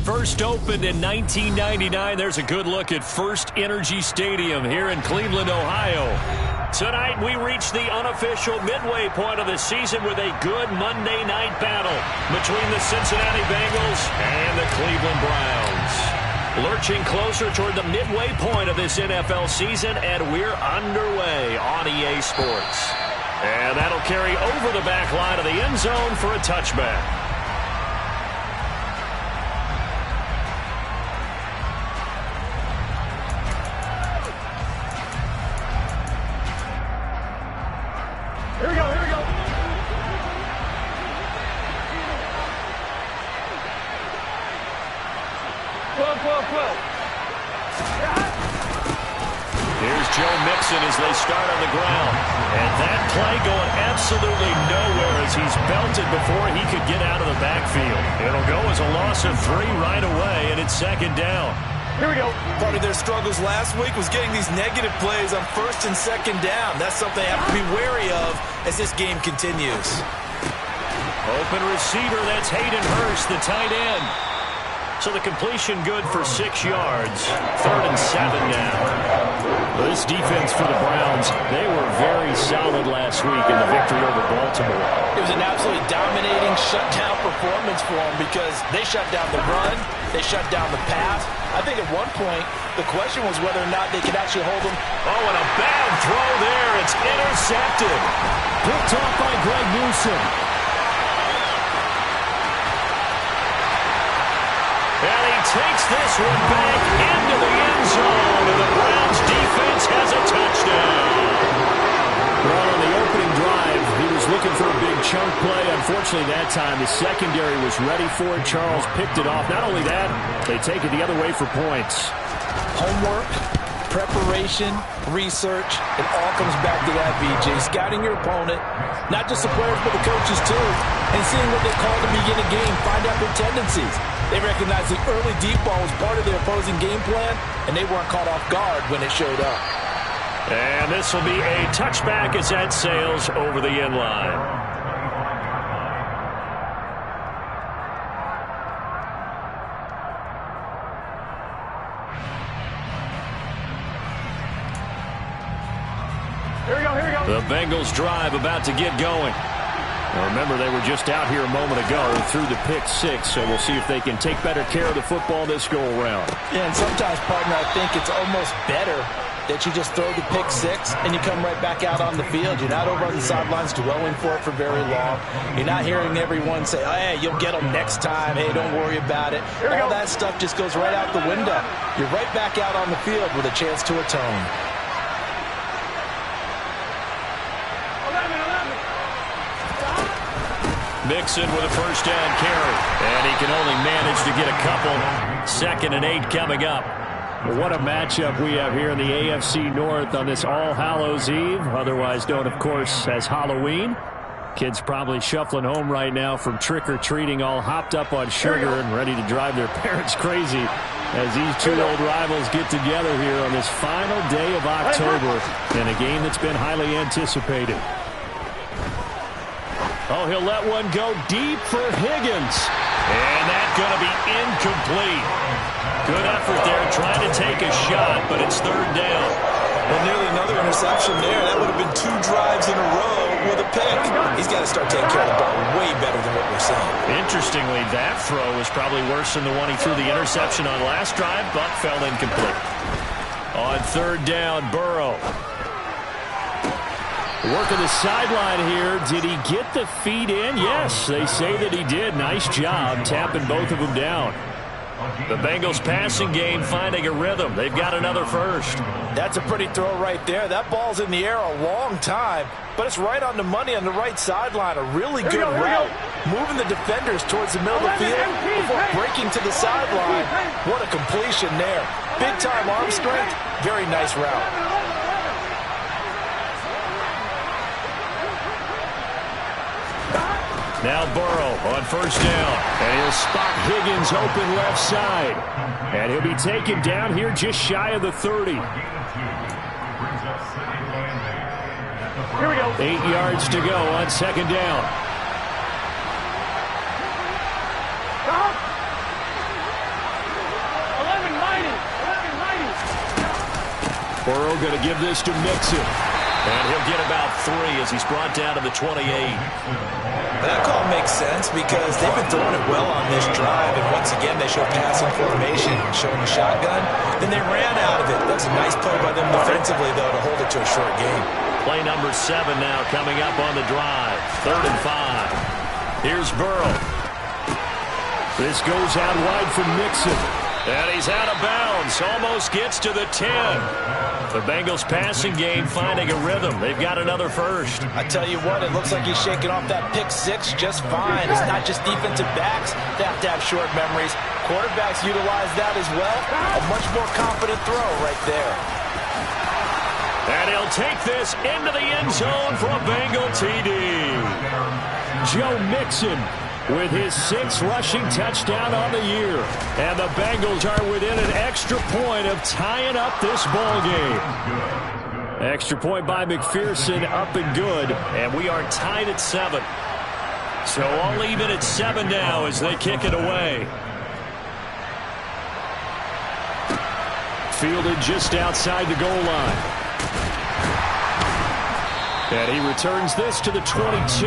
First opened in 1999. There's a good look at First Energy Stadium here in Cleveland, Ohio. Tonight we reach the unofficial midway point of the season with a good Monday night battle between the Cincinnati Bengals and the Cleveland Browns. Lurching closer toward the midway point of this NFL season, and we're underway on EA Sports. And that'll carry over the back line of the end zone for a touchback. Here we go, here we go. Whoa. Here's Joe Mixon as they start on the ground. And that play going absolutely nowhere as he's belted before he could get out of the backfield. It'll go as a loss of 3 right away, and it's second down. Here we go. Part of their struggles last week was getting these negative plays on first and second down. That's something they have to be wary of as this game continues. Open receiver, that's Hayden Hurst, the tight end. So the completion good for 6 yards. 3rd and 7 now. This defense for the Browns, they were very solid last week in the victory over Baltimore. It was an absolutely dominating shutdown performance for them because they shut down the run, they shut down the pass. I think at one point the question was whether or not they could actually hold them. Oh, and a bad throw there. It's intercepted. Picked off by Greg Newsom. And he takes this one back into the end zone, and the Browns defense has a touchdown. Well, on the opening drive, he was looking for a big chunk play. Unfortunately, that time, the secondary was ready for it. Charles picked it off. Not only that, they take it the other way for points. Homework, preparation, research, it all comes back to that, BJ. Scouting your opponent, not just the players, but the coaches too, and seeing what they call to begin a game, find out their tendencies. They recognized the early deep ball was part of their opposing game plan, and they weren't caught off guard when it showed up. And this will be a touchback as that sails over the end line. Here we go. The Bengals drive about to get going. Now remember, they were just out here a moment ago through the pick 6, so we'll see if they can take better care of the football this go-around. Yeah, and sometimes, partner, I think it's almost better that you just throw the pick 6 and you come right back out on the field. You're not over on the sidelines dwelling for it for very long. You're not hearing everyone say, oh, hey, you'll get them next time. Hey, don't worry about it. All that stuff just goes right out the window. You're right back out on the field with a chance to atone. Mixon with a first down carry. And he can only manage to get a couple. 2nd and 8 coming up. What a matchup we have here in the AFC North on this All Hallows Eve, otherwise known, of course, as Halloween. Kids probably shuffling home right now from trick-or-treating, all hopped up on sugar and ready to drive their parents crazy as these 2 old rivals get together here on this final day of October in a game that's been highly anticipated. Oh, he'll let one go deep for Higgins. And that's going to be incomplete. Good effort there trying to take a shot, but it's 3rd down. Well, nearly another interception there. That would have been 2 drives in a row with a pick. He's got to start taking care of the ball way better than what we're seeing. Interestingly, that throw was probably worse than the one he threw the interception on last drive, but fell incomplete. On 3rd down, Burrow. Working the sideline here. Did he get the feet in? Yes, they say that he did. Nice job tapping both of them down. The Bengals passing game finding a rhythm. They've got another first. That's a pretty throw right there. That ball's in the air a long time, but it's right on the money on the right sideline. A really good route. Moving the defenders towards the middle of the field before breaking to the sideline. What a completion there. Big-time arm strength. Very nice route. Now Burrow on first down. And he'll spot Higgins open left side. And he'll be taken down here just shy of the 30. Here we go. 8 yards to go on 2nd down. Burrow going to give this to Mixon. And he'll get about 3 as he's brought down to the 28. That call makes sense because they've been throwing it well on this drive, and once again they show passing formation, showing the shotgun. Then they ran out of it. That's a nice play by them defensively, though, to hold it to a short game. Play number 7 now coming up on the drive. 3rd and 5. Here's Burrow. This goes out wide for Mixon. And he's out of bounds. Almost gets to the 10. The Bengals passing game finding a rhythm. They've got another first. I tell you what, it looks like he's shaking off that pick 6 just fine. It's not just defensive backs that have to have short memories. Quarterbacks utilize that as well. A much more confident throw right there. And he'll take this into the end zone for a Bengal TD. Joe Mixon with his 6th rushing touchdown on the year. And the Bengals are within an extra point of tying up this ball game. Extra point by McPherson, up and good. And we are tied at 7. So all even at 7 now as they kick it away. Fielded just outside the goal line. And he returns this to the 22.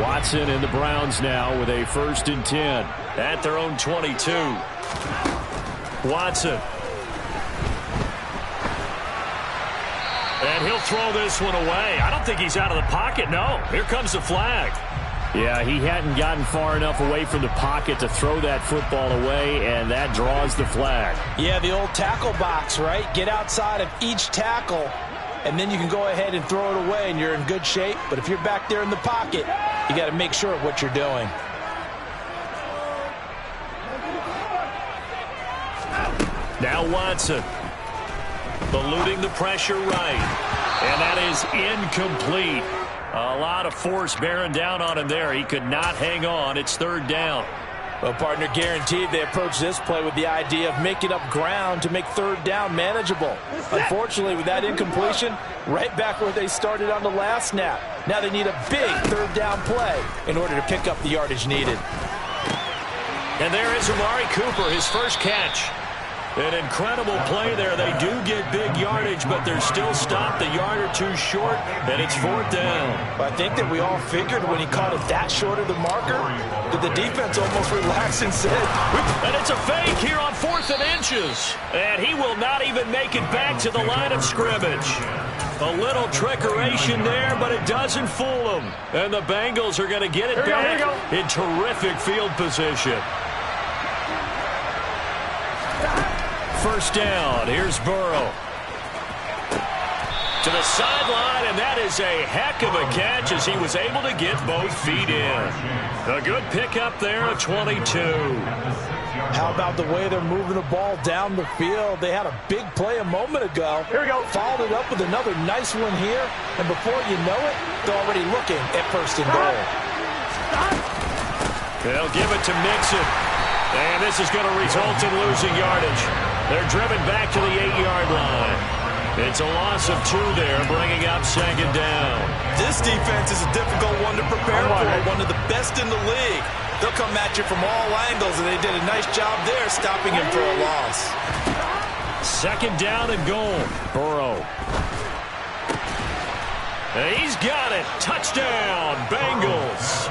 Watson and the Browns now with a 1st and 10 at their own 22. Watson. And he'll throw this one away. I don't think he's out of the pocket. No, here comes the flag. Yeah, he hadn't gotten far enough away from the pocket to throw that football away, and that draws the flag. Yeah, the old tackle box, right? Get outside of each tackle, and then you can go ahead and throw it away, and you're in good shape. But if you're back there in the pocket, you got to make sure of what you're doing. Now Watson. Eluding the pressure right. And that is incomplete. A lot of force bearing down on him there. He could not hang on. It's 3rd down. Well, partner, guaranteed they approach this play with the idea of making up ground to make 3rd down manageable. Unfortunately, with that incompletion, right back where they started on the last snap. Now they need a big 3rd down play in order to pick up the yardage needed. And there is Amari Cooper, his first catch. An incredible play there. They do get big yardage, but they're still stopped a yard or 2 short, and it's 4th down. I think that we all figured when he caught it that short of the marker that the defense almost relaxed and said, and it's a fake here on 4th and inches. And he will not even make it back to the line of scrimmage. A little trickeration there, but it doesn't fool them. And the Bengals are going to get it back in terrific field position. 1st down. Here's Burrow. To the sideline, and that is a heck of a catch as he was able to get both feet in. A good pickup there at 22. How about the way they're moving the ball down the field? They had a big play a moment ago. Here we go. Followed it up with another nice one here, and before you know it, they're already looking at 1st and goal. They'll give it to Mixon. And this is going to result in losing yardage. They're driven back to the 8-yard line. It's a loss of 2 there, bringing up 2nd down. This defense is a difficult one to prepare for, one of the best in the league. They'll come at you from all angles, and they did a nice job there stopping him for a loss. 2nd down and goal. Burrow. And he's got it. Touchdown, Bengals.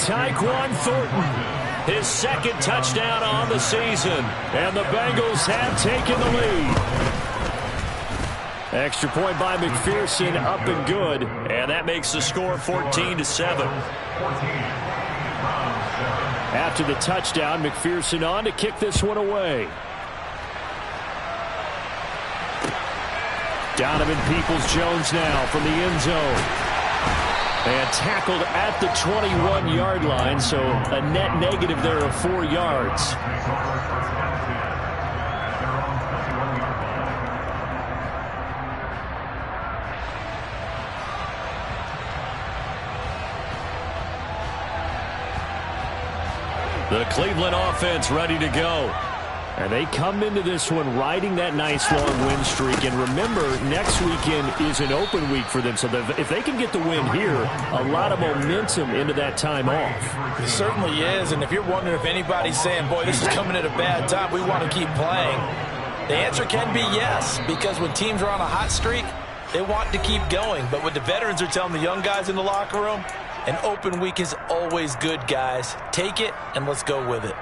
Tyquan Thornton. His 2nd touchdown on the season. And the Bengals have taken the lead. Extra point by McPherson, up and good. And that makes the score 14-7. After the touchdown, McPherson on to kick this one away. Donovan Peoples-Jones now from the end zone. And tackled at the 21-yard line, so a net negative there of 4 yards. The Cleveland offense ready to go. And they come into this one riding that nice long win streak. And remember, next weekend is an open week for them. So if they can get the win here, a lot of momentum into that time off. It certainly is. And if you're wondering if anybody's saying, boy, this is coming at a bad time, we want to keep playing, the answer can be yes. Because when teams are on a hot streak, they want to keep going. But what the veterans are telling the young guys in the locker room, an open week is always good, guys. Take it and let's go with it.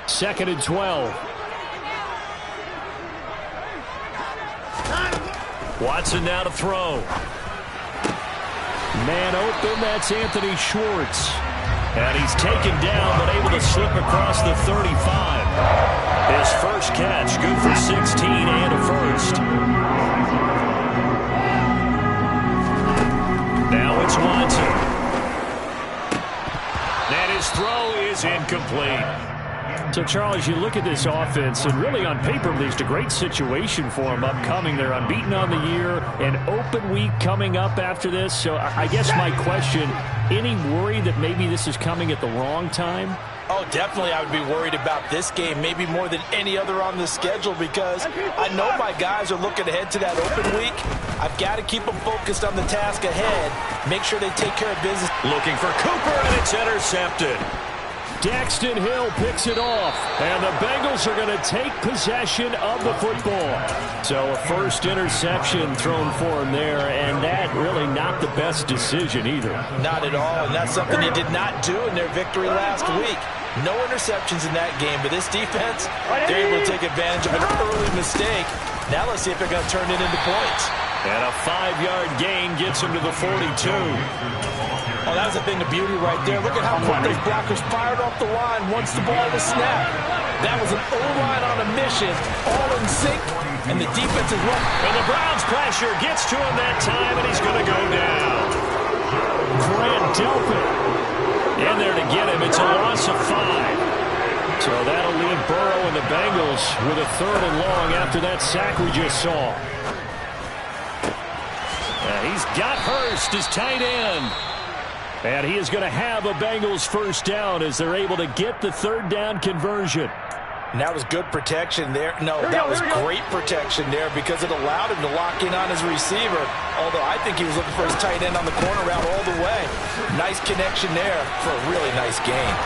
Second and 12. Watson now to throw. Man open, that's Anthony Schwartz. And he's taken down, but able to slip across the 35. His first catch, good for 16 and a first. Now it's Watson. And his throw is incomplete. So, Charles, you look at this offense, and really on paper, at least a great situation for them upcoming. They're unbeaten on the year, an open week coming up after this. So I guess my question, any worry that maybe this is coming at the wrong time? Oh, definitely I would be worried about this game, maybe more than any other on the schedule, because I know my guys are looking ahead to that open week. I've got to keep them focused on the task ahead, make sure they take care of business. Looking for Cooper, and it's intercepted. Daxton Hill picks it off, and the Bengals are going to take possession of the football. So a first interception thrown for him there, and that really not the best decision either. Not at all, and that's something he did not do in their victory last week. No interceptions in that game, but this defense, they're able to take advantage of an early mistake. Now let's see if they're going to turn it into points. And a 5-yard gain gets him to the 42. Oh, that was a thing of beauty right there. Look at how quick those blockers fired off the line once the ball was snapped. That was an O-line on a mission, all in sync, and the defense is running. And the Browns' pressure gets to him that time, and he's going to go down. Grant Delpit in there to get him. It's a loss of 5. So that'll leave Burrow and the Bengals with a 3rd and long after that sack we just saw. He's got Hurst as tight end. And he is going to have a Bengals first down as they're able to get the 3rd down conversion. And that was good protection there. No, that was great protection there because it allowed him to lock in on his receiver. Although I think he was looking for his tight end on the corner route all the way. Nice connection there for a really nice gain.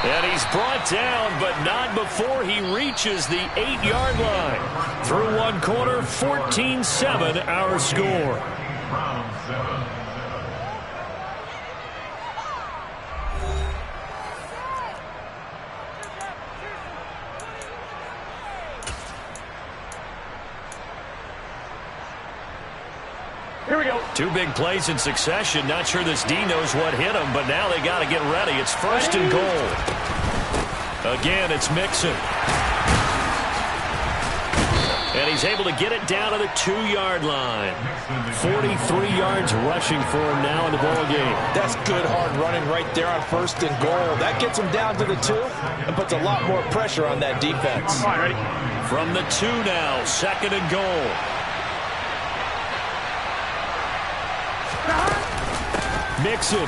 And he's brought down, but not before he reaches the 8-yard line. Through one quarter, 14-7 our score. Here we go. 2 big plays in succession. Not sure this D knows what hit him, but now they got to get ready. It's 1st and goal. Again, it's Mixon. And he's able to get it down to the 2-yard line. 43 yards rushing for him now in the ball game. That's good hard running right there on 1st and goal. That gets him down to the 2 and puts a lot more pressure on that defense. All right, ready? From the 2 now, 2nd and goal. Mixon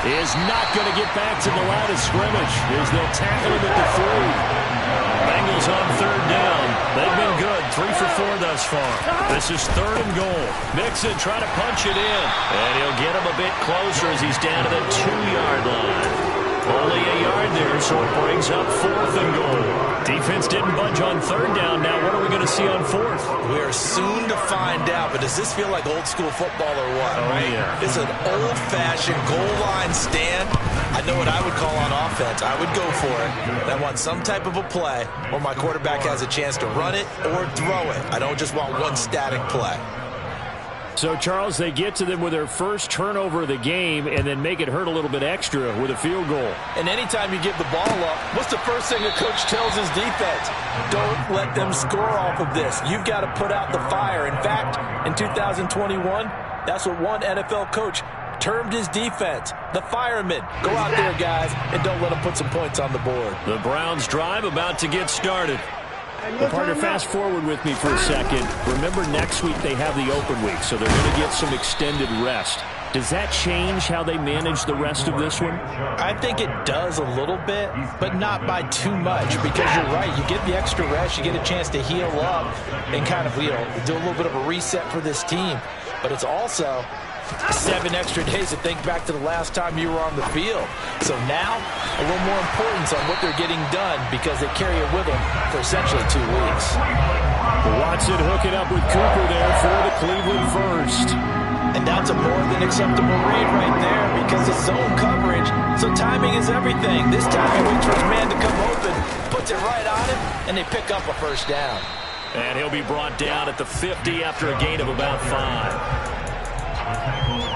is not going to get back to the line of scrimmage as they'll tackle him at the 3. Bengals on 3rd down. They've been good, 3 for 4 thus far. This is 3rd and goal. Mixon trying to punch it in, and he'll get him a bit closer as he's down to the 2-yard line. Only a yard there, so it brings up 4th and goal. Defense didn't budge on 3rd down. Now what are we going to see on 4th? We are soon to find out, but does this feel like old school football or what? Oh, right? Yeah. It's an old-fashioned goal line stand. I know what I would call on offense. I would go for it. I want some type of a play where my quarterback has a chance to run it or throw it. I don't just want one static play. So, Charles, they get to them with their first turnover of the game and then make it hurt a little bit extra with a field goal. And anytime you give the ball up, what's the first thing a coach tells his defense? Don't let them score off of this. You've got to put out the fire. In fact, in 2021, that's what one NFL coach termed his defense, the firemen. Go out there, guys, and don't let them put some points on the board. The Browns drive about to get started. Well, partner, fast forward with me for a second. Remember, next week they have the open week, so they're going to get some extended rest. Does that change how they manage the rest of this one? I think it does a little bit, but not by too much, because you're right. You get the extra rest, you get a chance to heal up and kind of, do a little bit of a reset for this team. But it's also 7 extra days to think back to the last time you were on the field. So now, a little more importance on what they're getting done because they carry it with them for essentially 2 weeks. Watson hooking up with Cooper there for the Cleveland first. And that's a more than acceptable read right there because it's zone coverage, so timing is everything. This time he waits for his man to come open, puts it right on him, and they pick up a first down. And he'll be brought down at the 50 after a gain of about 5.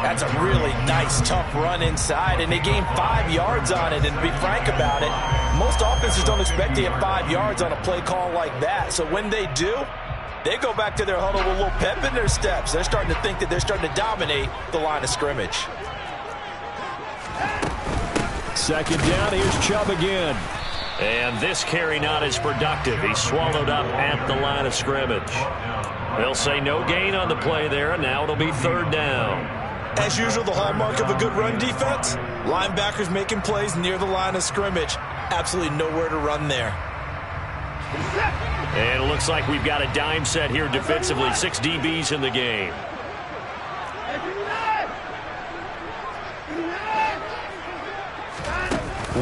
That's a really nice, tough run inside, and they gained 5 yards on it. And to be frank about it, most offenses don't expect to get 5 yards on a play call like that. So when they do, they go back to their huddle with a little pep in their steps. They're starting to think that they're starting to dominate the line of scrimmage. Second down, here's Chubb again. And this carry not as productive. He's swallowed up at the line of scrimmage. They'll say no gain on the play there, and now it'll be 3rd down. As usual, the hallmark of a good run defense, linebackers making plays near the line of scrimmage. Absolutely nowhere to run there. And it looks like we've got a dime set here defensively. 6 DBs in the game.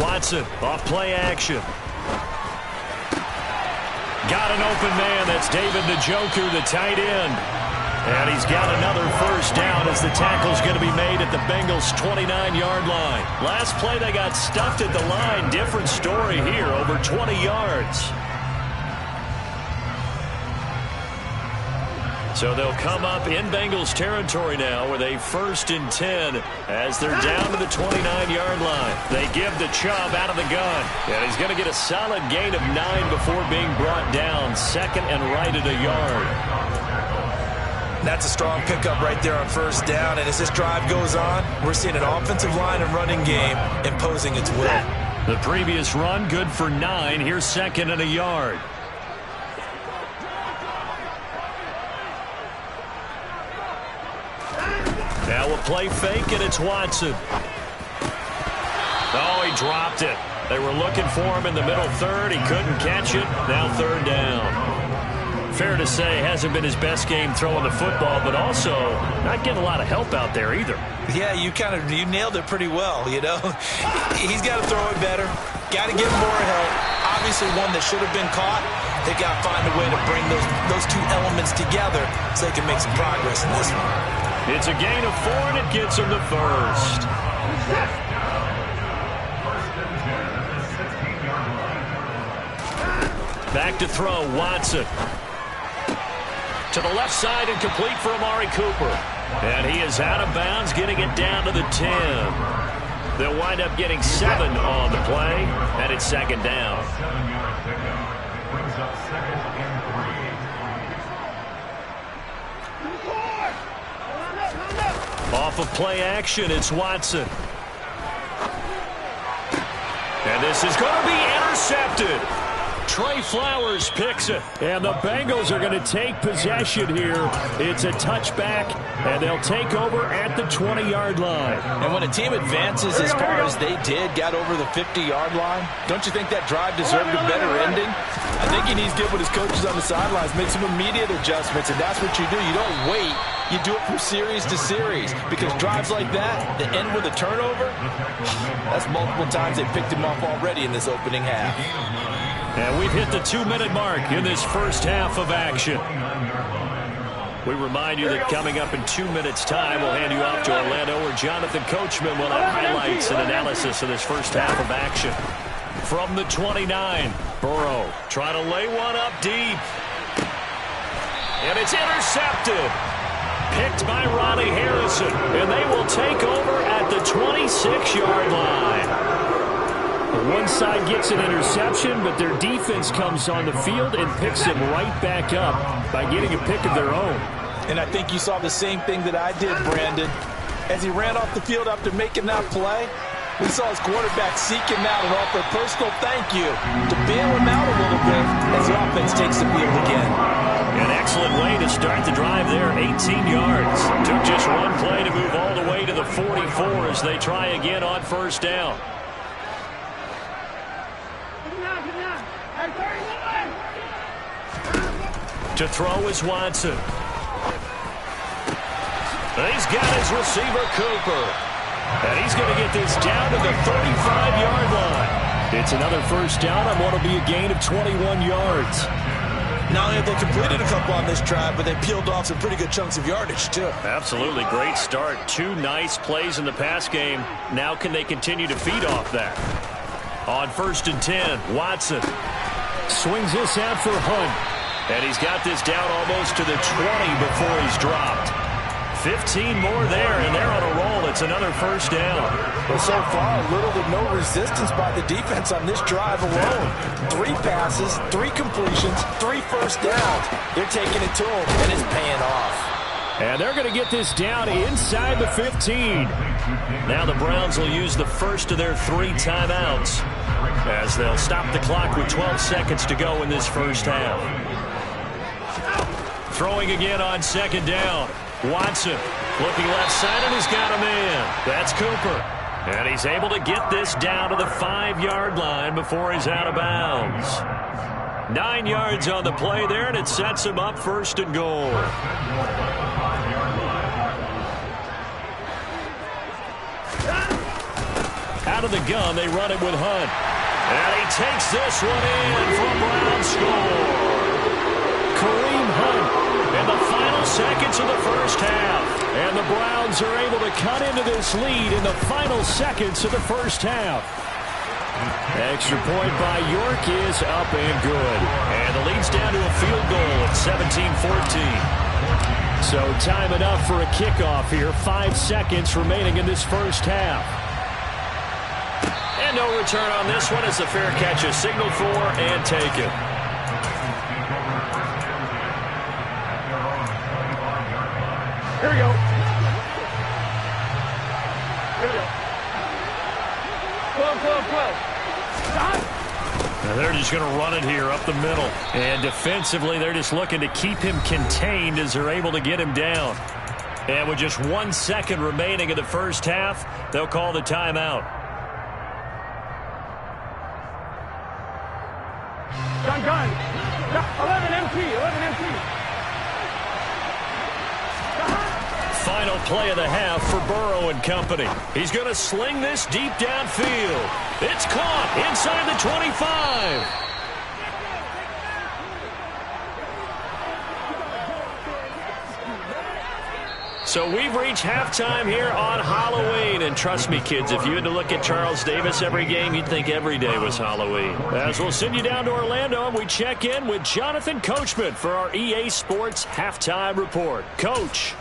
Watson off play action. Got an open man. That's David the Joker, the tight end. And he's got another first down as the tackle's going to be made at the Bengals' 29-yard line. Last play they got stuffed at the line. Different story here, over 20 yards. So they'll come up in Bengals territory now with a 1st and 10 as they're down to the 29-yard line. They give the Chubb out of the gun. And he's going to get a solid gain of 9 before being brought down. 2nd and right at a yard. That's a strong pickup right there on 1st down. And as this drive goes on, we're seeing an offensive line and running game imposing its will. The previous run good for 9. Here's 2nd and a yard. Now a play fake, and it's Watson. Oh, he dropped it. They were looking for him in the middle 3rd. He couldn't catch it. Now 3rd down. Fair to say, hasn't been his best game throwing the football, but also not getting a lot of help out there either. Yeah, you nailed it pretty well, He's got to throw it better. Got to get more help. Obviously one that should have been caught. They got to find a way to bring those 2 elements together so they can make some progress in this one. It's a gain of 4, and it gets him the first. Back to throw, Watson. To the left side and complete for Amari Cooper. And he is out of bounds, getting it down to the 10. They'll wind up getting 7 on the play, and it's 2nd down. Off of play action, it's Watson. And this is going to be intercepted. Trey Flowers picks it. And the Bengals are going to take possession here. It's a touchback, and they'll take over at the 20-yard line. And when a team advances as far as they did, got over the 50-yard line, don't you think that drive deserved a better ending? I think he needs to get with his coaches on the sidelines, make some immediate adjustments, and that's what you do. You don't wait. You do it from series to series, because drives like that end with a turnover, that's multiple times they picked him off already in this opening half. And we've hit the 2-minute mark in this first half of action. We remind you that coming up in 2 minutes' time, we'll hand you off to Orlando, where Jonathan Coachman will have highlights and analysis of this first half of action. From the 29, Burrow trying to lay one up deep. And it's intercepted. Picked by Ronnie Harrison. And they will take over at the 26-yard line. One side gets an interception, but their defense comes on the field and picks him right back up by getting a pick of their own. And I think you saw the same thing that I did, Brandon. As he ran off the field after making that play, we saw his quarterback seek him out and offer a personal thank you to bail him out a little bit as the offense takes the field again. An excellent way to start the drive there, 18 yards. Took just one play to move all the way to the 44 as they try again on first down. To throw is Watson. He's got his receiver, Cooper. And he's going to get this down to the 35-yard line. It's another first down on what will be a gain of 21 yards. Not only have they completed a couple on this drive, but they peeled off some pretty good chunks of yardage, too. Absolutely. Great start. 2 nice plays in the pass game. Now can they continue to feed off that? On 1st and 10, Watson swings this out for Hunt. And he's got this down almost to the 20 before he's dropped. 15 more there, and they're on a roll. It's another first down. Well, so far, little to no resistance by the defense on this drive alone. 3 passes, 3 completions, 3 first downs. They're taking it to them, and it's paying off. And they're going to get this down inside the 15. Now the Browns will use the first of their 3 timeouts as they'll stop the clock with 12 seconds to go in this first half. Throwing again on 2nd down. Watson looking left side, and he's got a man. That's Cooper. And he's able to get this down to the 5-yard line before he's out of bounds. 9 yards on the play there, and it sets him up 1st and goal. Out of the gun, they run it with Hunt. And he takes this one in for a Browns score. Kareem Hunt in the final seconds of the first half. And the Browns are able to cut into this lead in the final seconds of the first half. Extra point by York is up and good. And the lead's down to a field goal at 17-14. So time enough for a kickoff here. 5 seconds remaining in this first half. And no return on this one as the fair catch is signaled for and taken. Here we go. Here we go. 12. Now they're just going to run it here up the middle. And defensively, they're just looking to keep him contained as they're able to get him down. And with just 1 second remaining in the first half, they'll call the timeout. Gun. 11 empty. Final play of the half for Burrow and company. He's going to sling this deep downfield. It's caught inside the 25. So we've reached halftime here on Halloween. And trust me, kids, if you had to look at Charles Davis every game, you'd think every day was Halloween. As we'll send you down to Orlando, and we check in with Jonathan Coachman for our EA Sports Halftime Report. Coach.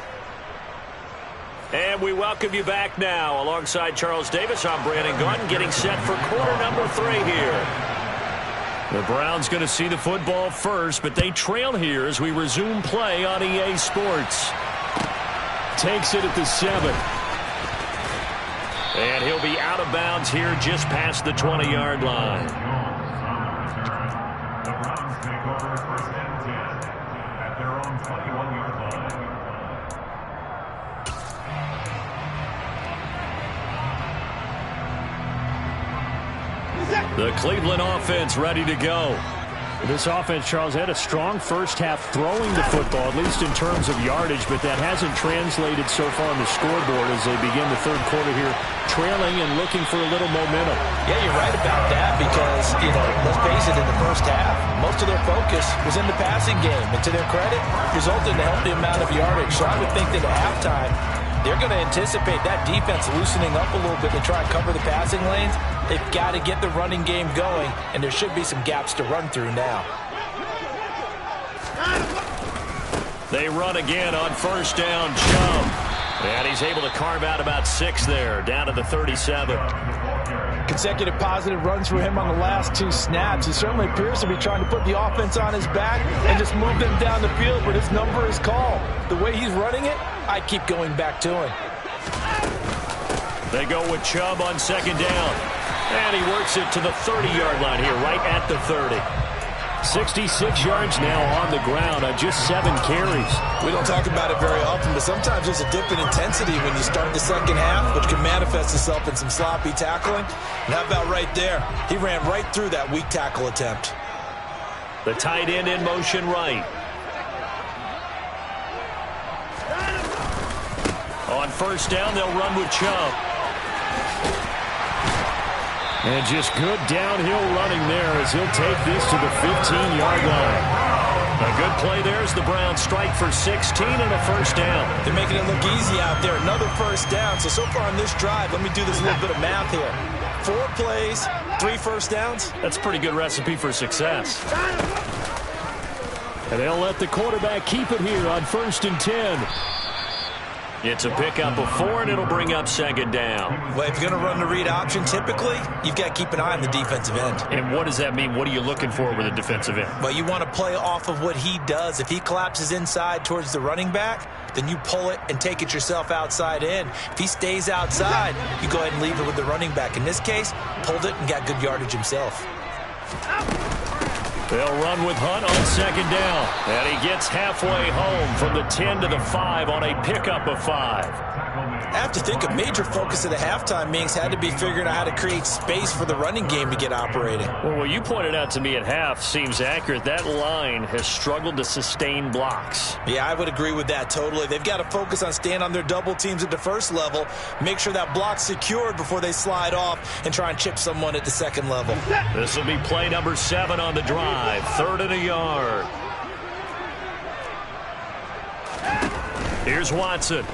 And we welcome you back now. Alongside Charles Davis, I'm Brandon Gordon, getting set for quarter number 3 here. The Browns going to see the football first, but they trail here as we resume play on EA Sports. Takes it at the 7. And he'll be out of bounds here just past the 20-yard line. The Browns take over 1st and 10 at their own 21-yard line. The Cleveland offense ready to go. This offense, Charles, had a strong first half throwing the football, at least in terms of yardage, but that hasn't translated so far on the scoreboard as they begin the third quarter here, trailing and looking for a little momentum. Yeah, you're right about that because, let's face it, in the first half, most of their focus was in the passing game. And to their credit, resulted in a healthy amount of yardage. So I would think that at halftime, they're going to anticipate that defense loosening up a little bit to try and cover the passing lanes. They've got to get the running game going, and there should be some gaps to run through now. They run again on first down, Chubb. And he's able to carve out about 6 there, down to the 37. Consecutive positive runs for him on the last 2 snaps. He certainly appears to be trying to put the offense on his back and just move them down the field, but his number is called. The way he's running it, I keep going back to him. They go with Chubb on 2nd down. And he works it to the 30-yard line here, right at the 30. 66 yards now on the ground on just 7 carries. We don't talk about it very often, but sometimes there's a dip in intensity when you start the second half, which can manifest itself in some sloppy tackling. And how about right there? He ran right through that weak tackle attempt. The tight end in motion right. On first down, they'll run with Chubb. And just good downhill running there as he'll take this to the 15-yard line. A good play there as the Browns strike for 16 and a first down. They're making it look easy out there. Another first down. So far on this drive, let me do this little bit of math here. 4 plays, 3 first downs. That's a pretty good recipe for success. And they'll let the quarterback keep it here on 1st and 10. It's a pickup of 4, and it'll bring up 2nd down. Well, if you're going to run the read option, typically, you've got to keep an eye on the defensive end. And what does that mean? What are you looking for with a defensive end? Well, you want to play off of what he does. If he collapses inside towards the running back, then you pull it and take it yourself outside in. If he stays outside, you go ahead and leave it with the running back. In this case, pulled it and got good yardage himself. They'll run with Hunt on 2nd down. And he gets halfway home from the 10 to the 5 on a pickup of 5. I have to think a major focus of the halftime meetings had to be figuring out how to create space for the running game to get operating. Well, what you pointed out to me at half seems accurate. That line has struggled to sustain blocks. Yeah, I would agree with that totally. They've got to focus on staying on their double teams at the first level, make sure that block's secured before they slide off and try and chip someone at the second level. This will be play number 7 on the drive. 3rd and a yard. Here's Watson.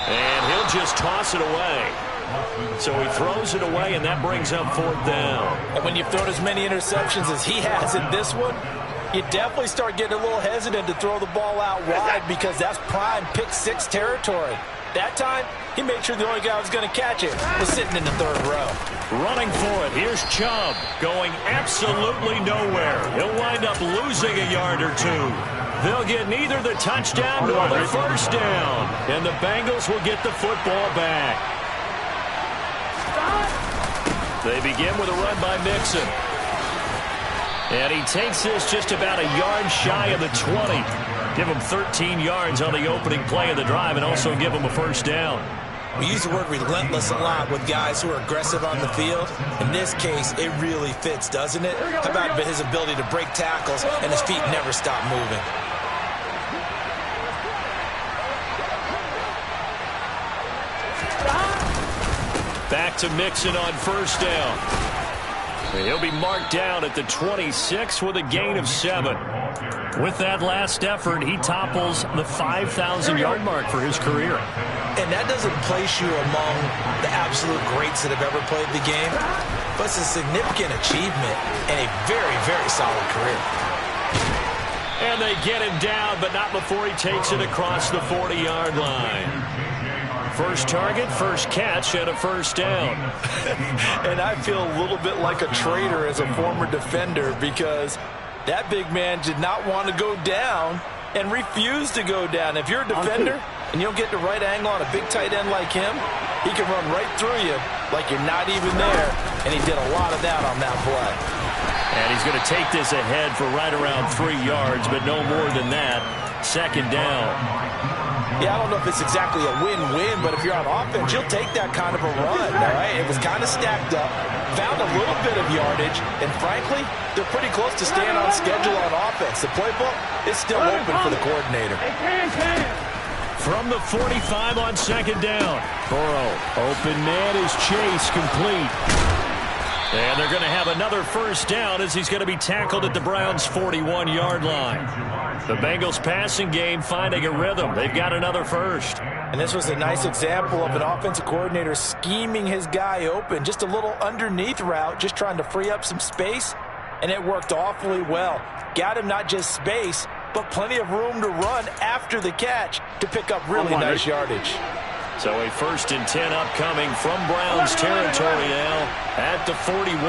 And he'll just toss it away. So he throws it away, and that brings up 4th down. And when you've thrown as many interceptions as he has in this one, you definitely start getting a little hesitant to throw the ball out wide because that's prime pick 6 territory. That time, he made sure the only guy who was going to catch it was sitting in the 3rd row. Running for it, here's Chubb, going absolutely nowhere. He'll wind up losing a yard or 2. They'll get neither the touchdown nor the first down. And the Bengals will get the football back. They begin with a run by Mixon. And he takes this just about a yard shy of the 20. Give him 13 yards on the opening play of the drive and also give him a first down. We use the word relentless a lot with guys who are aggressive on the field. In this case, it really fits, doesn't it? How about his ability to break tackles and his feet never stop moving? Back to Mixon on first down. And he'll be marked down at the 26 with a gain of 7. With that last effort, he topples the 5,000-yard mark for his career. And that doesn't place you among the absolute greats that have ever played the game, but it's a significant achievement and a very, very solid career. And they get him down, but not before he takes it across the 40-yard line. First target, first catch, and a first down. And I feel a little bit like a traitor as a former defender because that big man did not want to go down and refused to go down. If you're a defender and you don't get the right angle on a big tight end like him, he can run right through you like you're not even there, and he did a lot of that on that play. And he's going to take this ahead for right around 3 yards, but no more than that. 2nd down. Yeah, I don't know if it's exactly a win-win, but if you're on offense, you'll take that kind of a run, all right? It was kind of stacked up, found a little bit of yardage, and frankly, they're pretty close to staying on schedule on offense. The playbook is still open for the coordinator. From the 45 on 2nd down. Burrow, open man is Chase, complete. And they're going to have another first down as he's going to be tackled at the Browns' 41-yard line. The Bengals passing game finding a rhythm. They've got another first. And this was a nice example of an offensive coordinator scheming his guy open. Just a little underneath route, just trying to free up some space. And it worked awfully well. Got him not just space, but plenty of room to run after the catch to pick up really nice yardage. So a 1st and 10 upcoming from Browns territory now at the 41.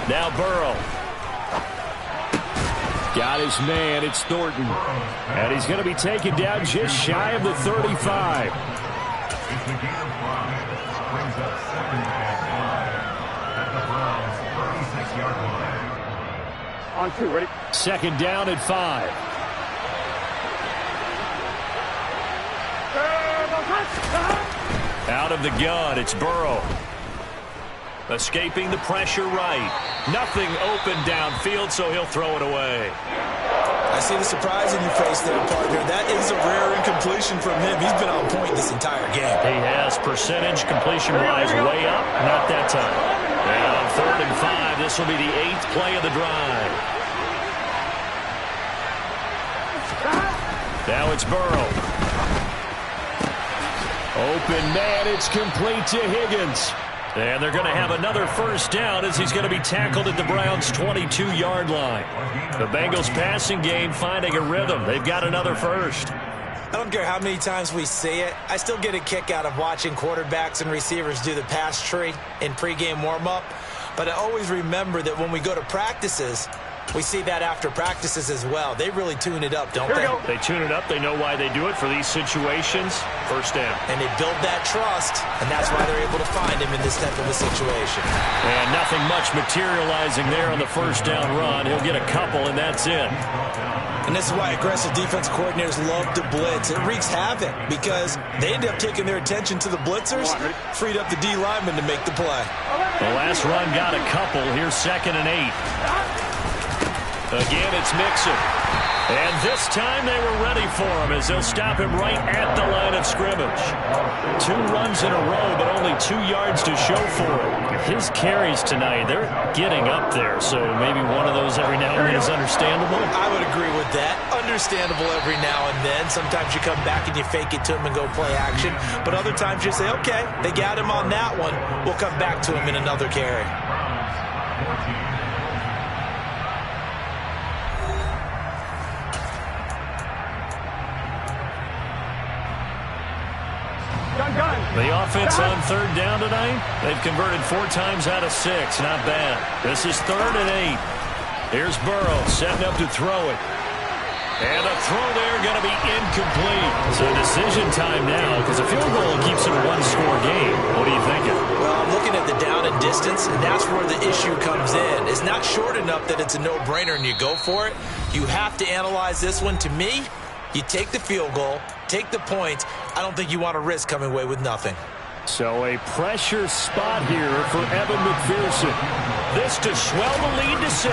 Now Burrow. Got his man. It's Thornton. And he's going to be taken down just shy of the 35. It's a gain of 5. Brings up 2nd and 5 at the Browns' 36-yard line. On 2, ready? 2nd down and 5. Out of the gun, it's Burrow. Escaping the pressure right. Nothing open downfield, so he'll throw it away. I see the surprise in your face there, partner. That is a rare incompletion from him. He's been on point this entire game. He has percentage completion-wise way up. Not that time. And on 3rd and 5, this will be the 8th play of the drive. Now it's Burrow. Open man, it's complete to Higgins. And they're going to have another 1st down as he's going to be tackled at the Browns' 22-yard line. The Bengals passing game finding a rhythm. They've got another 1st. I don't care how many times we see it. I still get a kick out of watching quarterbacks and receivers do the pass tree in pregame warm-up. But I always remember that when we go to practices, we see that after practices as well. They really tune it up, don't they? They tune it up. They know why they do it for these situations. 1st down. And they build that trust, and that's why they're able to find him in this type of a situation. And nothing much materializing there on the 1st down run. He'll get a couple, and that's it. And this is why aggressive defense coordinators love to blitz. It wreaks havoc because they end up taking their attention to the blitzers, freed up the D lineman to make the play. The last run got a couple. Here's 2nd and 8. Again, it's Mixon. And this time they were ready for him as they'll stop him right at the line of scrimmage. 2 runs in a row, but only 2 yards to show for it. His carries tonight, they're getting up there, so maybe one of those every now and then is understandable. I would agree with that. Understandable every now and then. Sometimes you come back and you fake it to him and go play action. But other times you say, okay, they got him on that one. We'll come back to him in another carry. The offense on 3rd down tonight, they've converted 4 times out of 6. Not bad. This is 3rd and 8. Here's Burrow setting up to throw it. And a throw there going to be incomplete. So decision time now because a field goal keeps it a 1-score game. What are you thinking? Well, I'm looking at the down and distance, and that's where the issue comes in. It's not short enough that it's a no-brainer and you go for it. You have to analyze this one. To me, you take the field goal, take the points. I don't think you want to risk coming away with nothing. So a pressure spot here for Evan McPherson. This to swell the lead to 6.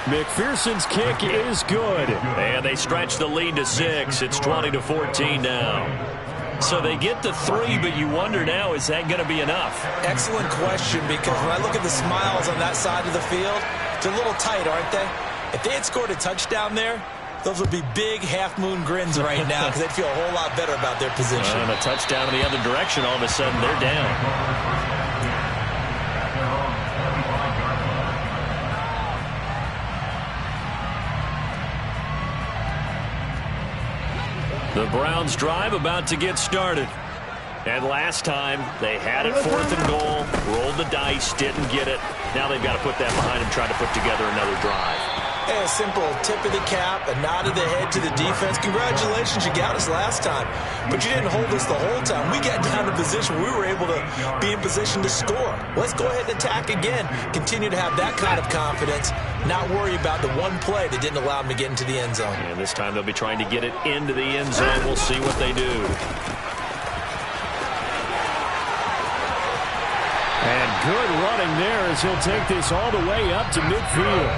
McPherson's kick is good. And they stretch the lead to 6. It's 20-14 now. So they get the 3, but you wonder now, is that going to be enough? Excellent question, because when I look at the smiles on that side of the field, they're a little tight, aren't they? If they had scored a touchdown there, those would be big half-moon grins right now because they'd feel a whole lot better about their position. And a touchdown in the other direction, all of a sudden they're down. The Browns drive about to get started. And last time, they had it 4th and goal, rolled the dice, didn't get it. Now they've got to put that behind them, try to put together another drive. Hey, a simple tip of the cap, a nod of the head to the defense. Congratulations, you got us last time. But you didn't hold us the whole time. We got down to position. We were able to be in position to score. Let's go ahead and attack again. Continue to have that kind of confidence. Not worry about the one play that didn't allow them to get into the end zone. And this time they'll be trying to get it into the end zone. We'll see what they do. And good running there as he'll take this all the way up to midfield.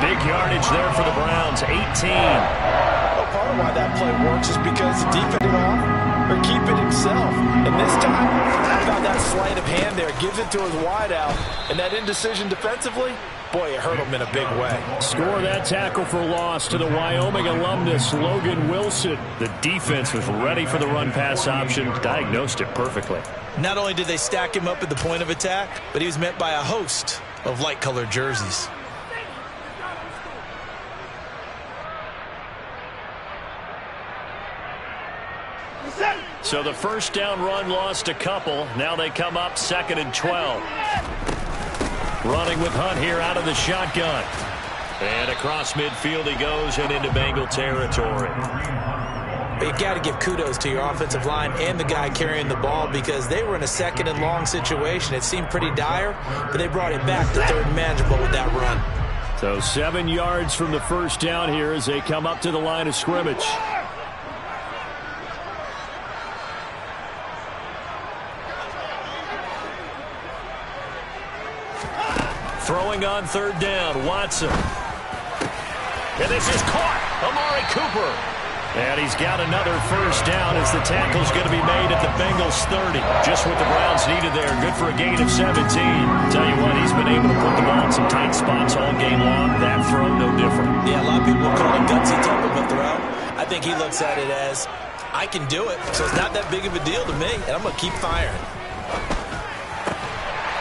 Big yardage there for the Browns, 18. Well, part of why that play works is because the defense it off or keep it himself. And this time, how about that sleight of hand there? Gives it to his wideout. And that indecision defensively, boy, it hurt him in a big way. Score that tackle for loss to the Wyoming alumnus, Logan Wilson. The defense was ready for the run-pass option, diagnosed it perfectly. Not only did they stack him up at the point of attack, but he was met by a host of light-colored jerseys. So the 1st down run lost a couple. Now they come up 2nd and 12. Running with Hunt here out of the shotgun. And across midfield he goes and into Bengal territory. But you got to give kudos to your offensive line and the guy carrying the ball because they were in a second and long situation. It seemed pretty dire, but they brought it back to third and manageable with that run. So 7 yards from the first down here as they come up to the line of scrimmage. Throwing on third down, Watson. And this is caught. Amari Cooper. And he's got another first down as the tackle's going to be made at the Bengals 30. Just what the Browns needed there. Good for a gain of 17. Tell you what, he's been able to put the ball in some tight spots all game long. That throw, no different. Yeah, a lot of people call it gutsy type of a throw. I think he looks at it as, I can do it, so it's not that big of a deal to me, and I'm going to keep firing.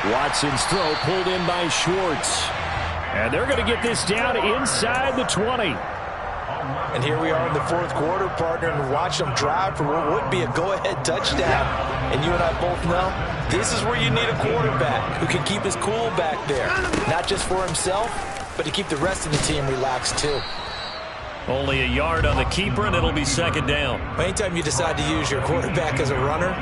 Watson's throw pulled in by Schwartz. And they're going to get this down inside the 20. And here we are in the fourth quarter, partner, and watch them drive for what would be a go-ahead touchdown. And you and I both know this is where you need a quarterback who can keep his cool back there. Not just for himself, but to keep the rest of the team relaxed too. Only a yard on the keeper, and it'll be second down. Anytime you decide to use your quarterback as a runner,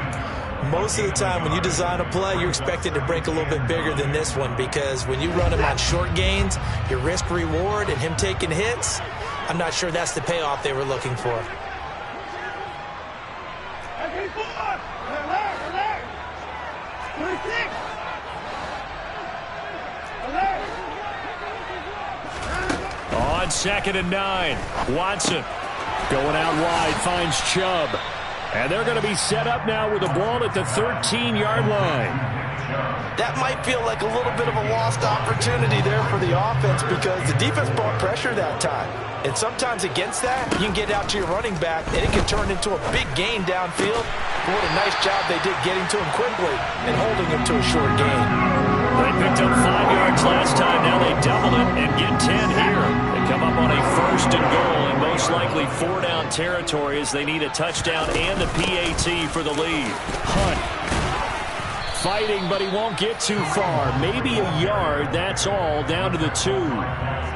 most of the time when you design a play, you're expected to break a little bit bigger than this one because when you run him on short gains, your risk-reward and him taking hits, I'm not sure that's the payoff they were looking for. On second and 9, Watson going out wide, finds Chubb. And they're going to be set up now with the ball at the 13-yard line. That might feel like a little bit of a lost opportunity there for the offense because the defense brought pressure that time. And sometimes against that, you can get out to your running back, and it can turn into a big gain downfield. But what a nice job they did getting to him quickly and holding him to a short gain. They picked up 5 yards last time. Now they double it and get 10 here. They come up on a first and goal in most likely 4-down territory as they need a touchdown and the PAT for the lead. Hunt fighting, but he won't get too far. Maybe a yard, that's all, down to the 2.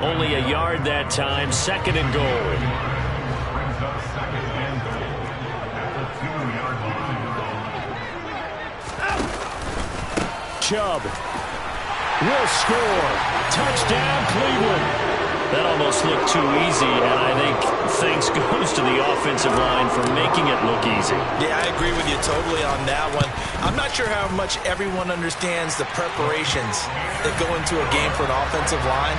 Only a yard that time, second and goal. Brings up second and goal at the 2-yard line. Chubb will score. Touchdown, Cleveland. That almost looked too easy, and I think thanks goes to the offensive line for making it look easy. Yeah, I agree with you totally on that one. I'm not sure how much everyone understands the preparations that go into a game for an offensive line,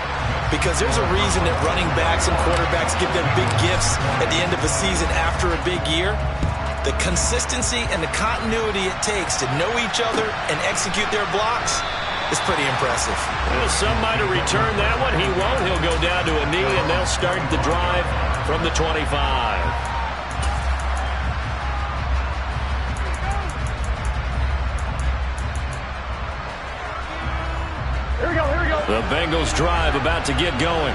because there's a reason that running backs and quarterbacks give them big gifts at the end of a season after a big year. The consistency and the continuity it takes to know each other and execute their blocks is pretty impressive. Well, some might have returned that one. He won't. He'll go down to a knee, and they'll start the drive from the 25. Here we go, here we go. The Bengals drive about to get going.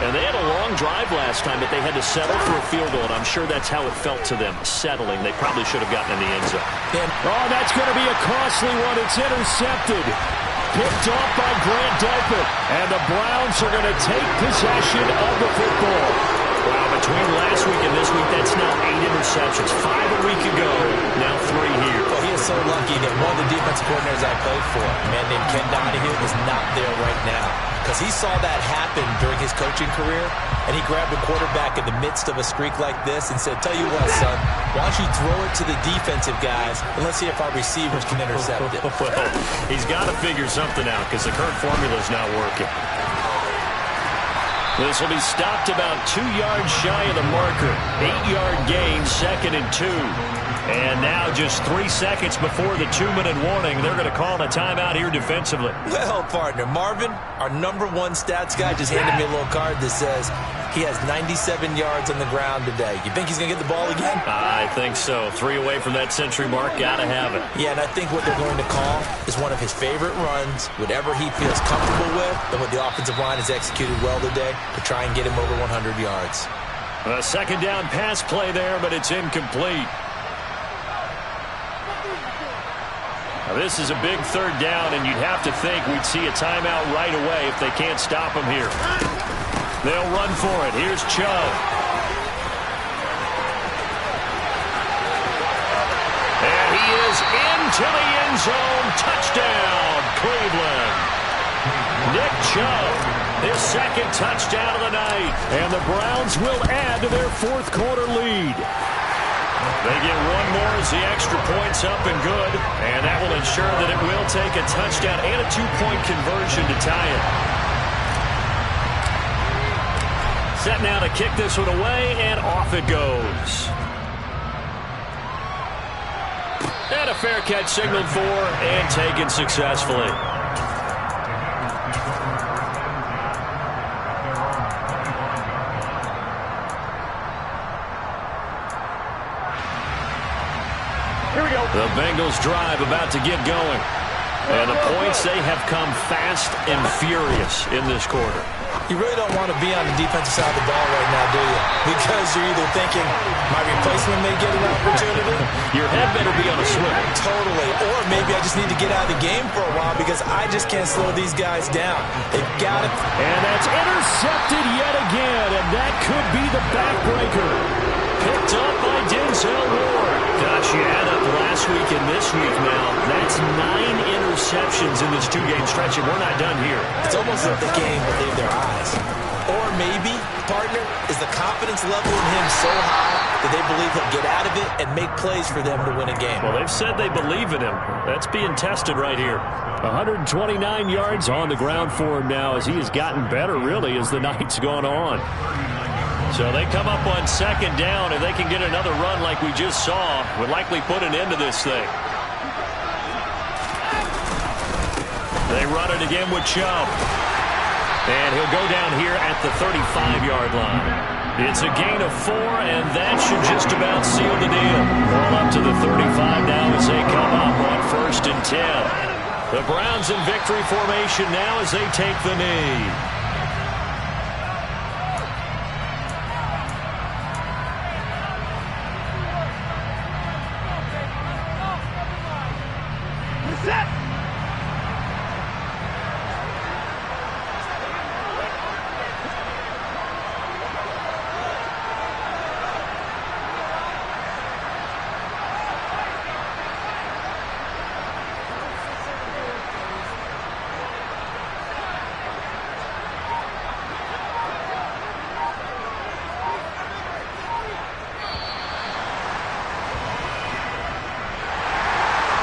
And they had a long drive last time, but they had to settle for a field goal, and I'm sure that's how it felt to them, settling. They probably should have gotten in the end zone. Oh, that's going to be a costly one. It's intercepted. Picked off by Grant Delpit. And the Browns are going to take possession of the football. Wow, between last week and this week, that's now 8 interceptions. 5 a week ago, now 3 here. Well, he is so lucky that one of the defense coordinators I played for, a man named Ken Donahue, is not there right now. Because he saw that happen during his coaching career, and he grabbed a quarterback in the midst of a streak like this and said, tell you what, son, why don't you throw it to the defensive guys, and let's see if our receivers can intercept it. Well, he's got to figure something out because the current formula is not working. This will be stopped about 2 yards shy of the marker. 8-yard gain, second and 2. And now just 3 seconds before the 2-minute warning, they're going to call a timeout here defensively. Well, partner, Marvin, our number 1 stats guy, just handed me a little card that says he has 97 yards on the ground today. You think he's going to get the ball again? I think so. 3 away from that century mark. Got to have it. Yeah, and I think what they're going to call is one of his favorite runs, whatever he feels comfortable with, and what the offensive line has executed well today to try and get him over 100 yards. A second down pass play there, but it's incomplete. Now, this is a big third down, and you'd have to think we'd see a timeout right away if they can't stop him here. They'll run for it. Here's Chubb. And he is into the end zone. Touchdown, Cleveland. Nick Chubb, his second touchdown of the night. And the Browns will add to their fourth quarter lead. They get one more as the extra point's up and good. And that will ensure that it will take a touchdown and a two-point conversion to tie it. Set now to kick this one away, and off it goes. And a fair catch signaled for and taken successfully. Here we go. The Bengals drive about to get going. And the points, they have come fast and furious in this quarter. You really don't want to be on the defensive side of the ball right now, do you? Because you're either thinking, my replacement may get an opportunity. Your head better be on a swivel. Totally. Or maybe I just need to get out of the game for a while because I just can't slow these guys down. They've got it. And that's intercepted yet again, and that could be the backbreaker. Picked up by Denzel Ward. Gosh, you add up last week and this week now. That's 9 interceptions in this two-game stretch, and we're not done here. It's almost like the game believe their eyes. Or maybe, partner, is the confidence level in him so high that they believe he'll get out of it and make plays for them to win a game. Well, they've said they believe in him. That's being tested right here. 129 yards on the ground for him now as he has gotten better, really, as the night's gone on. So they come up on second down. If they can get another run like we just saw, would likely put an end to this thing. They run it again with Chubb. And he'll go down here at the 35-yard line. It's a gain of 4, and that should just about seal the deal. Ball up to the 35 now as they come up on 1st and 10. The Browns in victory formation now as they take the knee.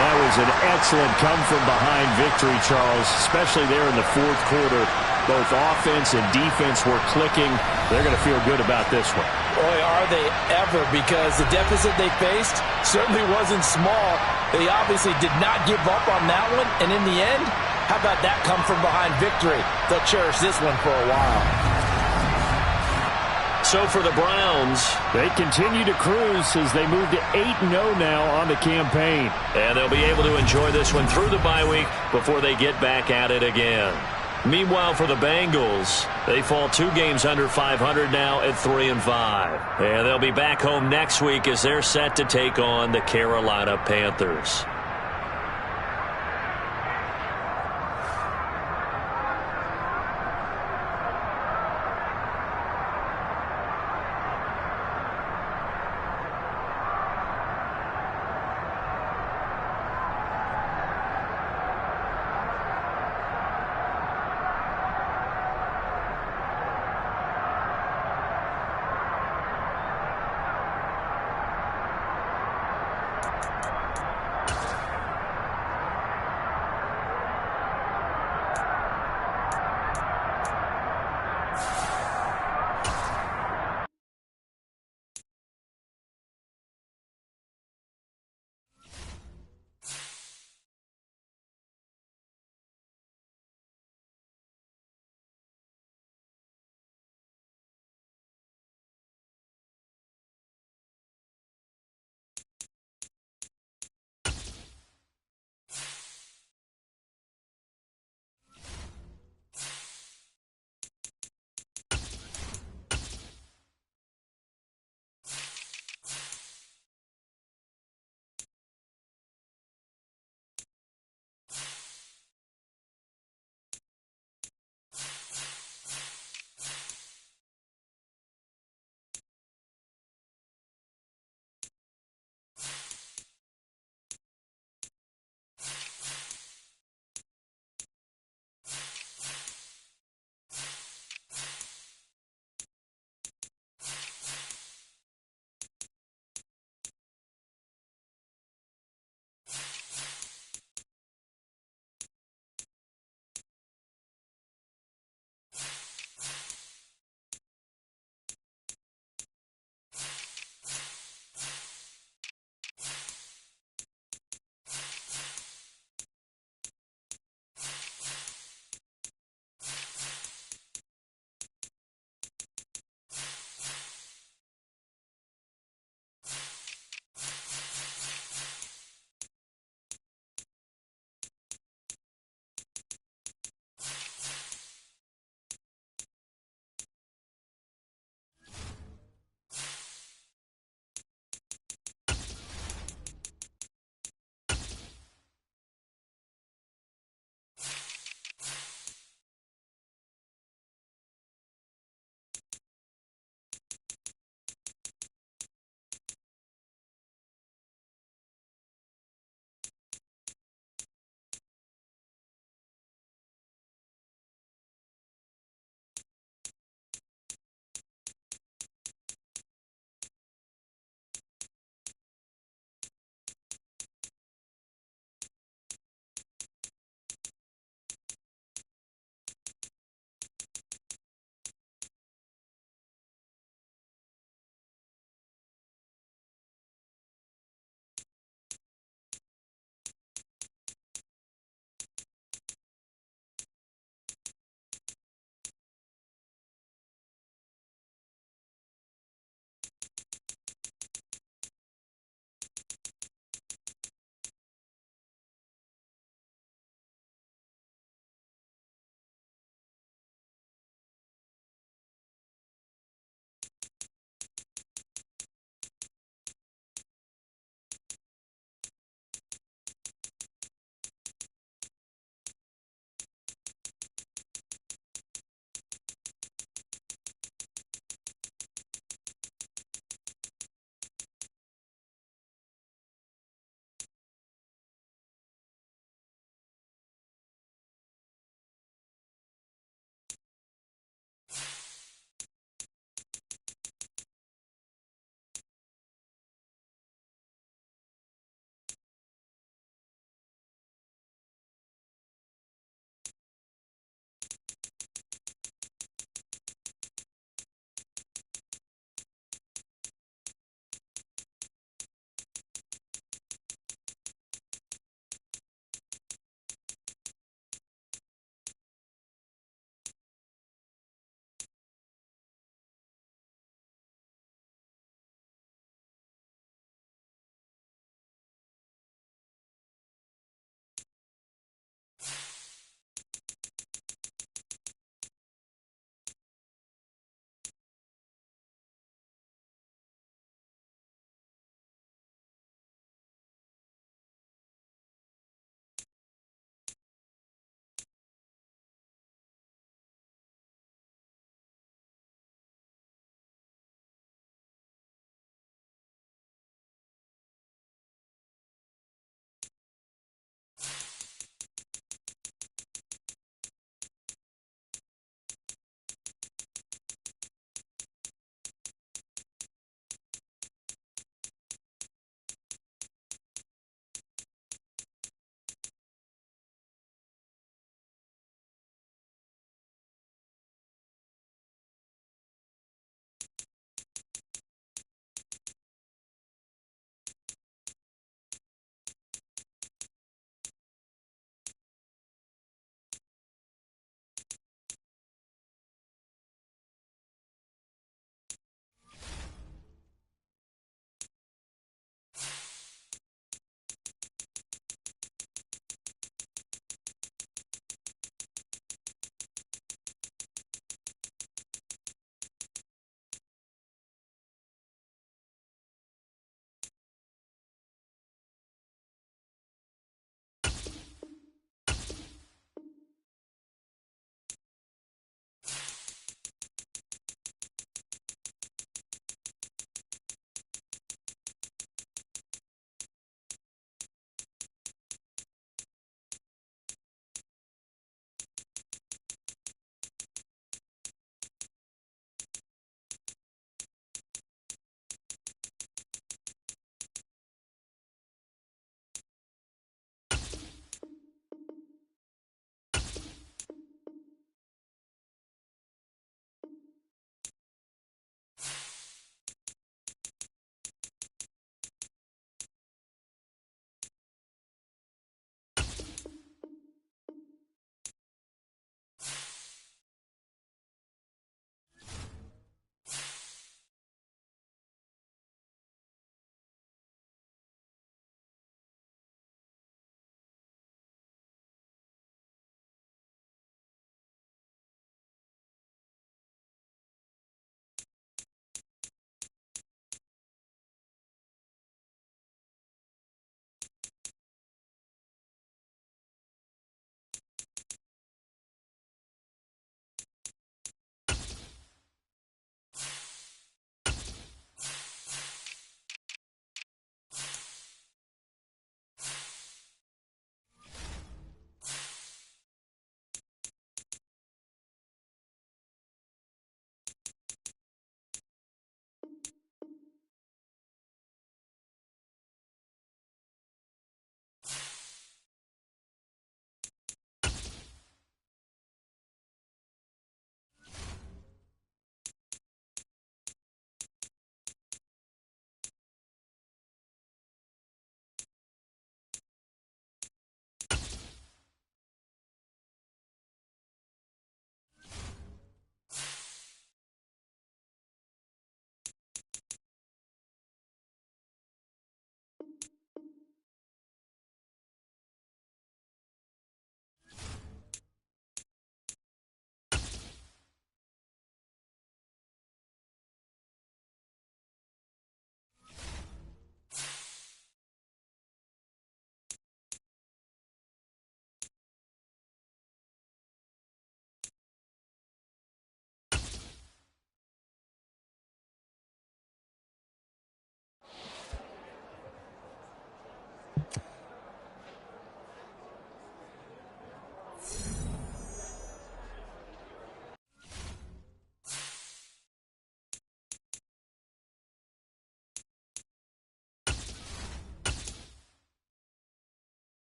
That was an excellent come-from-behind victory, Charles, especially there in the fourth quarter. Both offense and defense were clicking. They're going to feel good about this one. Boy, are they ever, because the deficit they faced certainly wasn't small. They obviously did not give up on that one, and in the end, how about that come-from-behind victory? They'll cherish this one for a while. So for the Browns, they continue to cruise as they move to 8-0 now on the campaign. And they'll be able to enjoy this one through the bye week before they get back at it again. Meanwhile, for the Bengals, they fall 2 games under 500 now at 3-5. And they'll be back home next week as they're set to take on the Carolina Panthers.